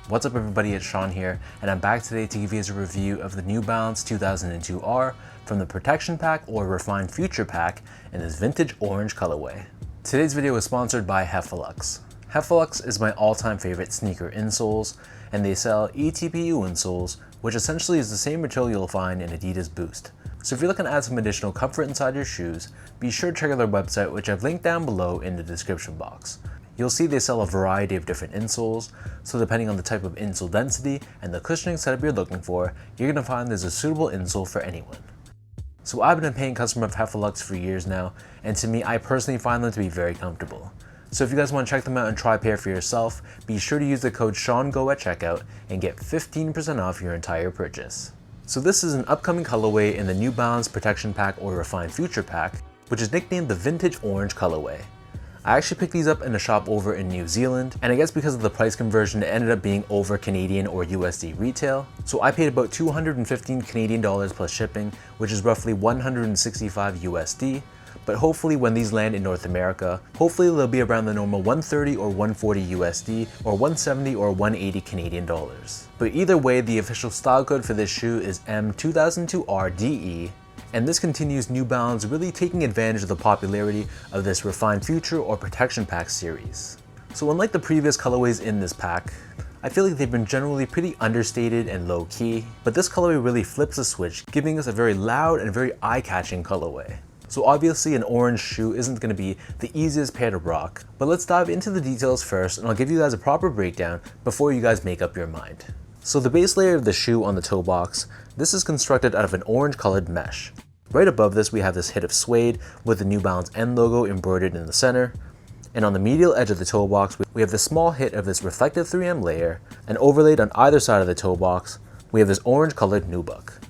What's up everybody, it's Sean here, and I'm back today to give you a review of the New Balance 2002R from the Protection Pack or Refined Future Pack in this vintage orange colorway. Today's video is sponsored by Heffalux. Heffalux is my all-time favorite sneaker insoles, and they sell eTPU insoles, which essentially is the same material you'll find in Adidas Boost. So if you're looking to add some additional comfort inside your shoes, be sure to check out their website, which I've linked down below in the description box. You'll see they sell a variety of different insoles, so depending on the type of insole density and the cushioning setup you're looking for, you're going to find there's a suitable insole for anyone. So I've been a paying customer of Heffalux for years now, and to me, I personally find them to be very comfortable. So if you guys want to check them out and try a pair for yourself, be sure to use the code SEANGO at checkout and get 15% off your entire purchase. So this is an upcoming colorway in the New Balance Protection Pack or Refined Future Pack, which is nicknamed the Vintage Orange colorway. I actually picked these up in a shop over in New Zealand, and I guess because of the price conversion, it ended up being over Canadian or USD retail. So I paid about 215 Canadian dollars plus shipping, which is roughly 165 USD. But hopefully when these land in North America, hopefully they'll be around the normal 130 or 140 USD or 170 or 180 Canadian dollars. But either way, the official style code for this shoe is M2002RDE. And this continues New Balance really taking advantage of the popularity of this Refined Future or Protection Pack series. So unlike the previous colorways in this pack, I feel like they've been generally pretty understated and low-key, but this colorway really flips the switch, giving us a very loud and very eye-catching colorway. So obviously an orange shoe isn't going to be the easiest pair to rock, but let's dive into the details first and I'll give you guys a proper breakdown before you guys make up your mind. So the base layer of the shoe on the toe box, this is constructed out of an orange colored mesh. Right above this we have this hit of suede with the New Balance N logo embroidered in the center. And on the medial edge of the toe box we have the small hit of this reflective 3M layer, and overlaid on either side of the toe box we have this orange colored nubuck.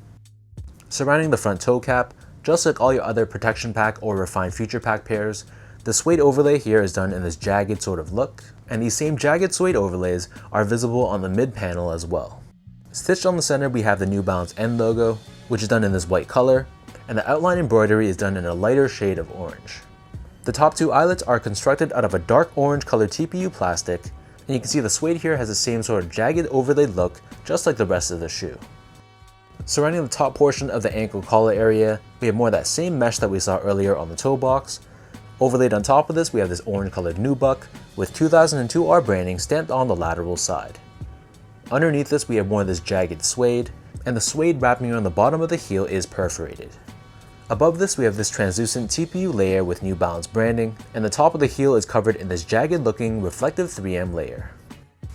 Surrounding the front toe cap, just like all your other Protection Pack or Refined Future Pack pairs, the suede overlay here is done in this jagged sort of look, and these same jagged suede overlays are visible on the mid panel as well. Stitched on the center we have the New Balance N logo, which is done in this white color, and the outline embroidery is done in a lighter shade of orange. The top two eyelets are constructed out of a dark orange colored TPU plastic, and you can see the suede here has the same sort of jagged overlaid look just like the rest of the shoe. Surrounding the top portion of the ankle collar area, we have more of that same mesh that we saw earlier on the toe box. Overlaid on top of this we have this orange colored nubuck with 2002R branding stamped on the lateral side. Underneath this we have more of this jagged suede, and the suede wrapping around the bottom of the heel is perforated. Above this we have this translucent TPU layer with New Balance branding, and the top of the heel is covered in this jagged looking reflective 3M layer.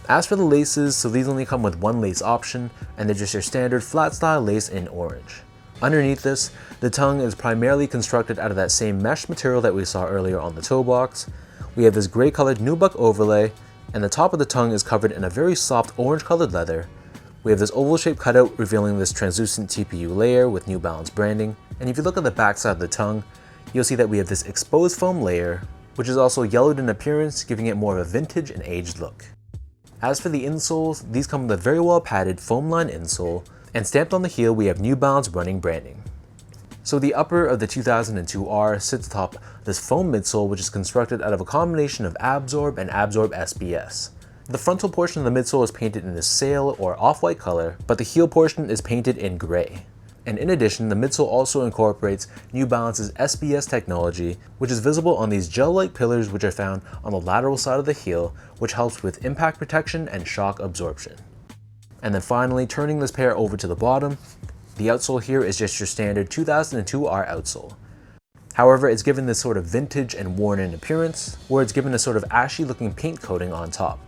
As for the laces, so these only come with one lace option, and they're just your standard flat style lace in orange. Underneath this, the tongue is primarily constructed out of that same mesh material that we saw earlier on the toe box. We have this gray colored nubuck overlay, and the top of the tongue is covered in a very soft orange colored leather. We have this oval shaped cutout revealing this translucent TPU layer with New Balance branding, and if you look at the back side of the tongue, you'll see that we have this exposed foam layer, which is also yellowed in appearance, giving it more of a vintage and aged look. As for the insoles, these come with a very well padded foam lined insole, and stamped on the heel we have New Balance running branding. So the upper of the 2002R sits atop this foam midsole, which is constructed out of a combination of Absorb and Absorb SBS. The frontal portion of the midsole is painted in this sail or off-white color, but the heel portion is painted in gray. And in addition, the midsole also incorporates New Balance's SBS technology, which is visible on these gel-like pillars which are found on the lateral side of the heel, which helps with impact protection and shock absorption. And then finally, turning this pair over to the bottom, the outsole here is just your standard 2002R outsole. However, it's given this sort of vintage and worn-in appearance, where it's given a sort of ashy-looking paint coating on top.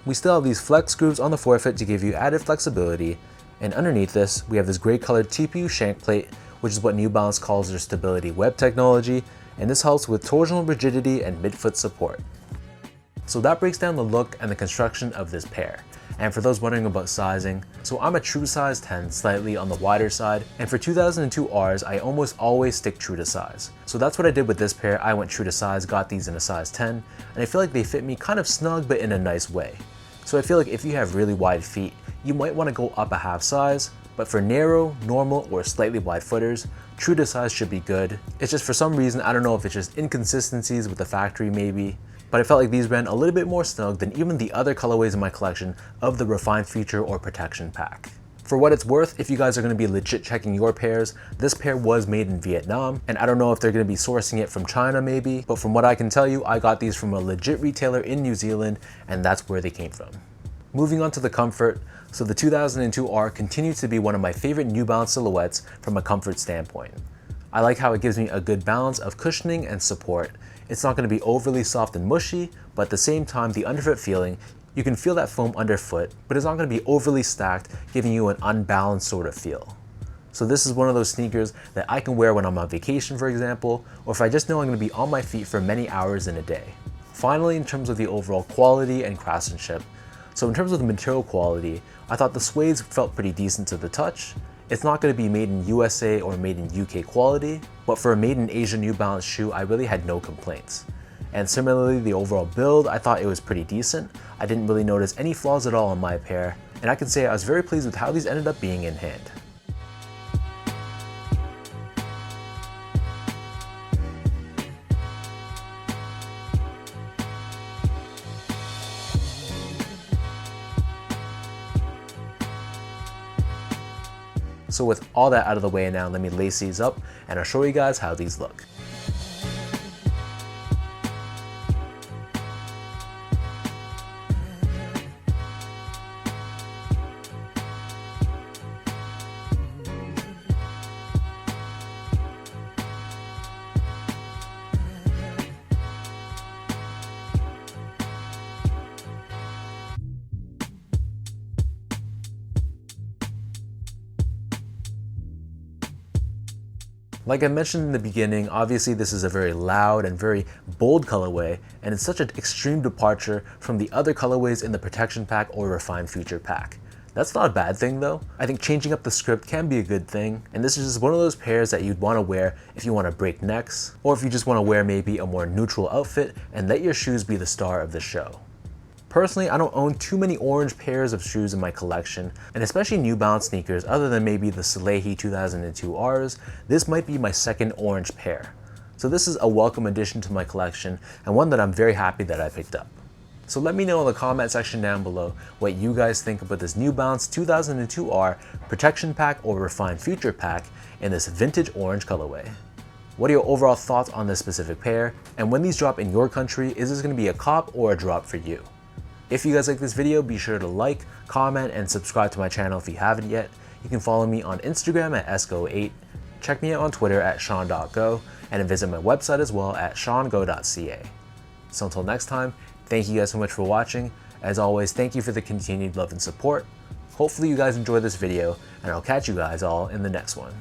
We still have these flex grooves on the forefoot to give you added flexibility, and underneath this, we have this gray colored TPU shank plate, which is what New Balance calls their stability web technology, and this helps with torsional rigidity and midfoot support. So that breaks down the look and the construction of this pair. And for those wondering about sizing, so I'm a true size 10, slightly on the wider side, and for 2002Rs, I almost always stick true to size. So that's what I did with this pair. I went true to size, got these in a size 10, and I feel like they fit me kind of snug but in a nice way. So I feel like if you have really wide feet, you might want to go up a half size, but for narrow, normal, or slightly wide footers, true to size should be good. It's just for some reason, I don't know if it's just inconsistencies with the factory maybe, but I felt like these ran a little bit more snug than even the other colorways in my collection of the Refined Future or Protection Pack. For what it's worth, if you guys are going to be legit checking your pairs, this pair was made in Vietnam, and I don't know if they're going to be sourcing it from China maybe, but from what I can tell you, I got these from a legit retailer in New Zealand, and that's where they came from. Moving on to the comfort, so the 2002R continues to be one of my favorite New Balance silhouettes from a comfort standpoint. I like how it gives me a good balance of cushioning and support. It's not going to be overly soft and mushy, but at the same time, the underfoot feeling, you can feel that foam underfoot, but it's not going to be overly stacked, giving you an unbalanced sort of feel. So this is one of those sneakers that I can wear when I'm on vacation, for example, or if I just know I'm going to be on my feet for many hours in a day. Finally, in terms of the overall quality and craftsmanship, so in terms of the material quality, I thought the suedes felt pretty decent to the touch. It's not going to be made in USA or made in UK quality, but for a made in Asia New Balance shoe, I really had no complaints. And similarly, the overall build, I thought it was pretty decent. I didn't really notice any flaws at all on my pair, and I can say I was very pleased with how these ended up being in hand. So with all that out of the way now, let me lace these up and I'll show you guys how these look. Like I mentioned in the beginning, obviously this is a very loud and very bold colorway, and it's such an extreme departure from the other colorways in the Protection Pack or Refined Future Pack. That's not a bad thing though. I think changing up the script can be a good thing, and this is just one of those pairs that you'd want to wear if you want to break necks, or if you just want to wear maybe a more neutral outfit and let your shoes be the star of the show. Personally, I don't own too many orange pairs of shoes in my collection, and especially New Balance sneakers other than maybe the Salehi 2002Rs, this might be my second orange pair. So this is a welcome addition to my collection and one that I'm very happy that I picked up. So let me know in the comment section down below what you guys think about this New Balance 2002R Protection Pack or Refined Future Pack in this vintage orange colorway. What are your overall thoughts on this specific pair? And when these drop in your country, is this going to be a cop or a drop for you? If you guys like this video, be sure to like, comment, and subscribe to my channel if you haven't yet. You can follow me on Instagram at esgo8, check me out on Twitter at sean.go, and visit my website as well at seango.ca. So until next time, thank you guys so much for watching. As always, thank you for the continued love and support. Hopefully you guys enjoyed this video, and I'll catch you guys all in the next one.